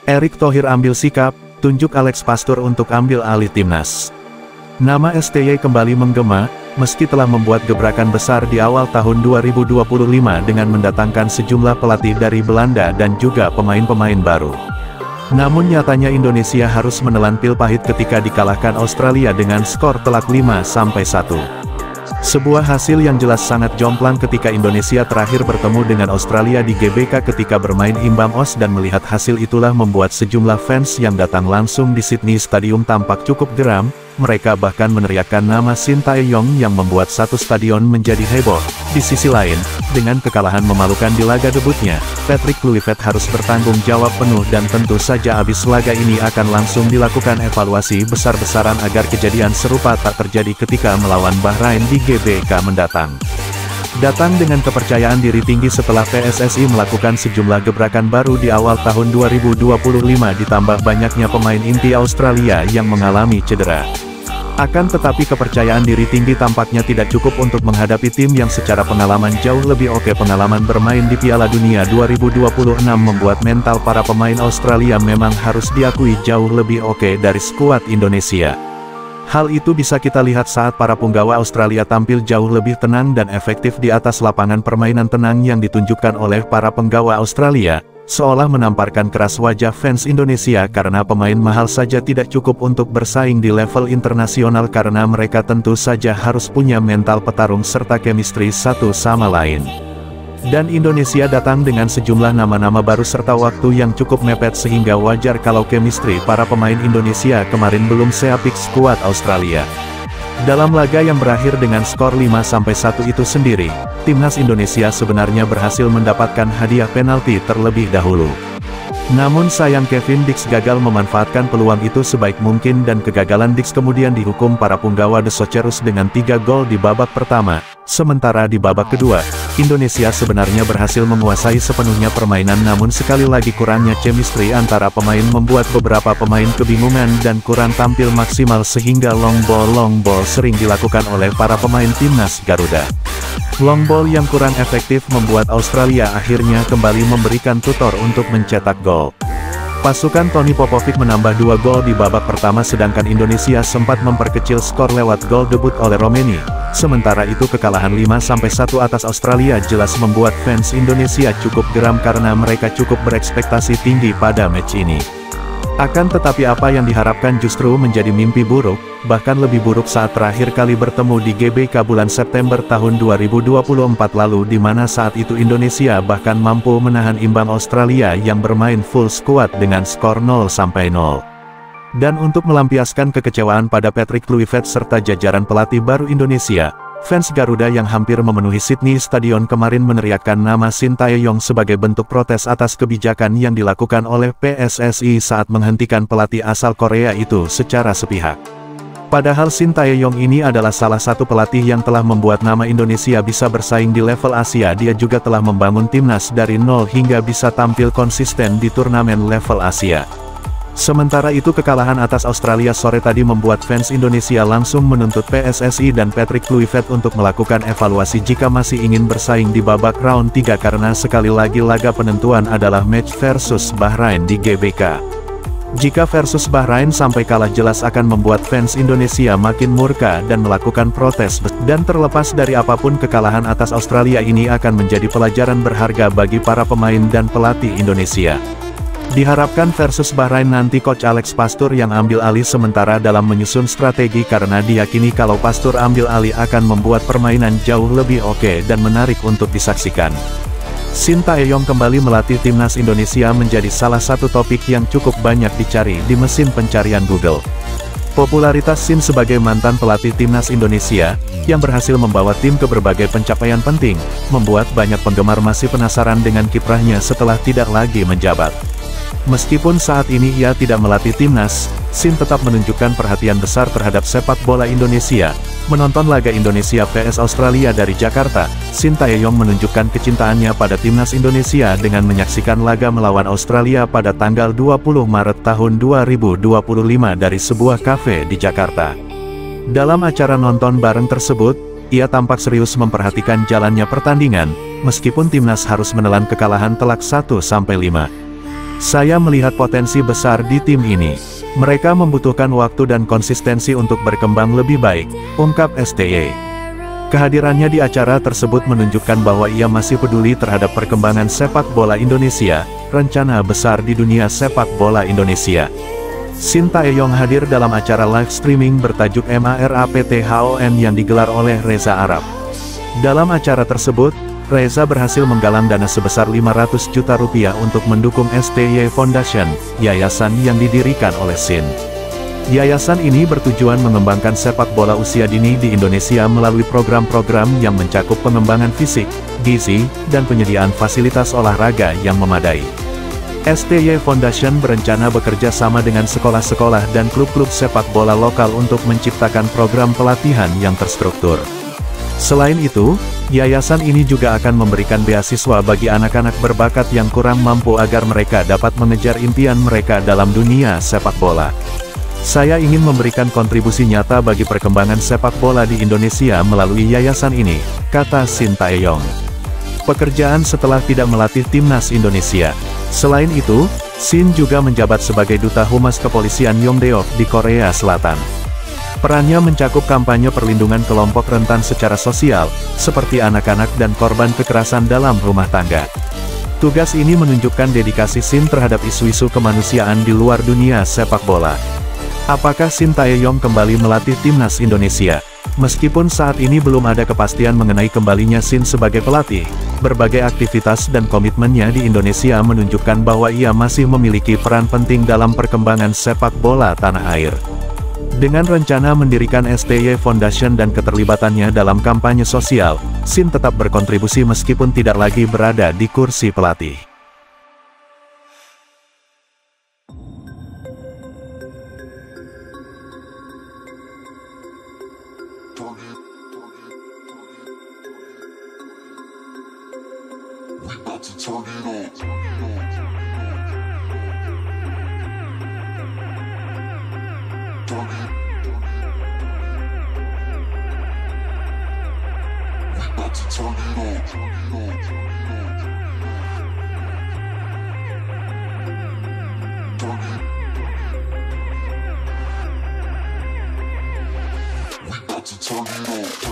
Erick Thohir ambil sikap, tunjuk Alex Pastur untuk ambil alih timnas. Nama STY kembali menggema, meski telah membuat gebrakan besar di awal tahun 2025 dengan mendatangkan sejumlah pelatih dari Belanda dan juga pemain-pemain baru. Namun nyatanya Indonesia harus menelan pil pahit ketika dikalahkan Australia dengan skor telak 5-1. Sebuah hasil yang jelas sangat jomplang ketika Indonesia terakhir bertemu dengan Australia di GBK ketika bermain imbang OS, dan melihat hasil itulah membuat sejumlah fans yang datang langsung di Sydney Stadium tampak cukup geram. Mereka bahkan meneriakkan nama Sintayong yang membuat satu stadion menjadi heboh. Di sisi lain, dengan kekalahan memalukan di laga debutnya, Patrick Kluivert harus bertanggung jawab penuh dan tentu saja habis laga ini akan langsung dilakukan evaluasi besar-besaran agar kejadian serupa tak terjadi ketika melawan Bahrain di GBK mendatang. Datang dengan kepercayaan diri tinggi setelah PSSI melakukan sejumlah gebrakan baru di awal tahun 2025 ditambah banyaknya pemain inti Australia yang mengalami cedera. Akan tetapi kepercayaan diri tinggi tampaknya tidak cukup untuk menghadapi tim yang secara pengalaman jauh lebih oke. Pengalaman bermain di Piala Dunia 2026 membuat mental para pemain Australia memang harus diakui jauh lebih oke dari skuad Indonesia. Hal itu bisa kita lihat saat para punggawa Australia tampil jauh lebih tenang dan efektif di atas lapangan. Permainan tenang yang ditunjukkan oleh para penggawa Australia seolah menamparkan keras wajah fans Indonesia karena pemain mahal saja tidak cukup untuk bersaing di level internasional karena mereka tentu saja harus punya mental petarung serta chemistry satu sama lain. Dan Indonesia datang dengan sejumlah nama-nama baru serta waktu yang cukup mepet sehingga wajar kalau chemistry para pemain Indonesia kemarin belum seapik skuad Australia. Dalam laga yang berakhir dengan skor 5-1 itu sendiri, timnas Indonesia sebenarnya berhasil mendapatkan hadiah penalti terlebih dahulu. Namun sayang Kevin Dix gagal memanfaatkan peluang itu sebaik mungkin dan kegagalan Dix kemudian dihukum para punggawa The Socceroos dengan 3 gol di babak pertama. Sementara di babak kedua, Indonesia sebenarnya berhasil menguasai sepenuhnya permainan, namun sekali lagi kurangnya chemistry antara pemain membuat beberapa pemain kebingungan dan kurang tampil maksimal sehingga long ball sering dilakukan oleh para pemain timnas Garuda. Long ball yang kurang efektif membuat Australia akhirnya kembali memberikan tutor untuk mencetak gol. Pasukan Tony Popovic menambah 2 gol di babak pertama sedangkan Indonesia sempat memperkecil skor lewat gol debut oleh Romeni. Sementara itu kekalahan 5-1 atas Australia jelas membuat fans Indonesia cukup geram karena mereka cukup berekspektasi tinggi pada match ini. Akan tetapi apa yang diharapkan justru menjadi mimpi buruk, bahkan lebih buruk saat terakhir kali bertemu di GBK bulan September tahun 2024 lalu di mana saat itu Indonesia bahkan mampu menahan imbang Australia yang bermain full squad dengan skor 0-0. Dan untuk melampiaskan kekecewaan pada Patrick Kluivert serta jajaran pelatih baru Indonesia, fans Garuda yang hampir memenuhi Sydney Stadion kemarin meneriakkan nama Sintayong sebagai bentuk protes atas kebijakan yang dilakukan oleh PSSI saat menghentikan pelatih asal Korea itu secara sepihak. Padahal Sintayong ini adalah salah satu pelatih yang telah membuat nama Indonesia bisa bersaing di level Asia. Dia juga telah membangun timnas dari nol hingga bisa tampil konsisten di turnamen level Asia. Sementara itu kekalahan atas Australia sore tadi membuat fans Indonesia langsung menuntut PSSI dan Patrick Kluivert untuk melakukan evaluasi jika masih ingin bersaing di babak round 3 karena sekali lagi laga penentuan adalah match versus Bahrain di GBK. Jika versus Bahrain sampai kalah jelas akan membuat fans Indonesia makin murka dan melakukan protes. Dan terlepas dari apapun kekalahan atas Australia ini akan menjadi pelajaran berharga bagi para pemain dan pelatih Indonesia. Diharapkan versus Bahrain nanti Coach Alex Pastur yang ambil alih sementara dalam menyusun strategi karena diyakini kalau Pastur ambil alih akan membuat permainan jauh lebih oke dan menarik untuk disaksikan. Sintayong kembali melatih timnas Indonesia menjadi salah satu topik yang cukup banyak dicari di mesin pencarian Google. Popularitas Sin sebagai mantan pelatih timnas Indonesia, yang berhasil membawa tim ke berbagai pencapaian penting, membuat banyak penggemar masih penasaran dengan kiprahnya setelah tidak lagi menjabat. Meskipun saat ini ia tidak melatih timnas, Sin tetap menunjukkan perhatian besar terhadap sepak bola Indonesia. Menonton laga Indonesia vs Australia dari Jakarta, Sintayong menunjukkan kecintaannya pada timnas Indonesia dengan menyaksikan laga melawan Australia pada tanggal 20 Maret tahun 2025 dari sebuah kafe di Jakarta. Dalam acara nonton bareng tersebut, ia tampak serius memperhatikan jalannya pertandingan, meskipun timnas harus menelan kekalahan telak 1-5. Saya melihat potensi besar di tim ini. Mereka membutuhkan waktu dan konsistensi untuk berkembang lebih baik, ungkap STY. Kehadirannya di acara tersebut menunjukkan bahwa ia masih peduli terhadap perkembangan sepak bola Indonesia, rencana besar di dunia sepak bola Indonesia. Shin Tae-yong hadir dalam acara live streaming bertajuk MARAPTHON yang digelar oleh Reza Arab. Dalam acara tersebut, Reza berhasil menggalang dana sebesar 500 juta rupiah untuk mendukung STY Foundation, yayasan yang didirikan oleh Shin. Yayasan ini bertujuan mengembangkan sepak bola usia dini di Indonesia melalui program-program yang mencakup pengembangan fisik, gizi, dan penyediaan fasilitas olahraga yang memadai. STY Foundation berencana bekerja sama dengan sekolah-sekolah dan klub-klub sepak bola lokal untuk menciptakan program pelatihan yang terstruktur. Selain itu, yayasan ini juga akan memberikan beasiswa bagi anak-anak berbakat yang kurang mampu agar mereka dapat mengejar impian mereka dalam dunia sepak bola. Saya ingin memberikan kontribusi nyata bagi perkembangan sepak bola di Indonesia melalui yayasan ini, kata Shin Tae-yong. Pekerjaan setelah tidak melatih timnas Indonesia. Selain itu, Shin juga menjabat sebagai Duta Humas Kepolisian Yongdaeok di Korea Selatan. Perannya mencakup kampanye perlindungan kelompok rentan secara sosial, seperti anak-anak dan korban kekerasan dalam rumah tangga. Tugas ini menunjukkan dedikasi Shin terhadap isu-isu kemanusiaan di luar dunia sepak bola. Apakah Shin Tae-yong kembali melatih timnas Indonesia? Meskipun saat ini belum ada kepastian mengenai kembalinya Shin sebagai pelatih, berbagai aktivitas dan komitmennya di Indonesia menunjukkan bahwa ia masih memiliki peran penting dalam perkembangan sepak bola tanah air. Dengan rencana mendirikan STY Foundation dan keterlibatannya dalam kampanye sosial, Shin tetap berkontribusi meskipun tidak lagi berada di kursi pelatih. Turn it on.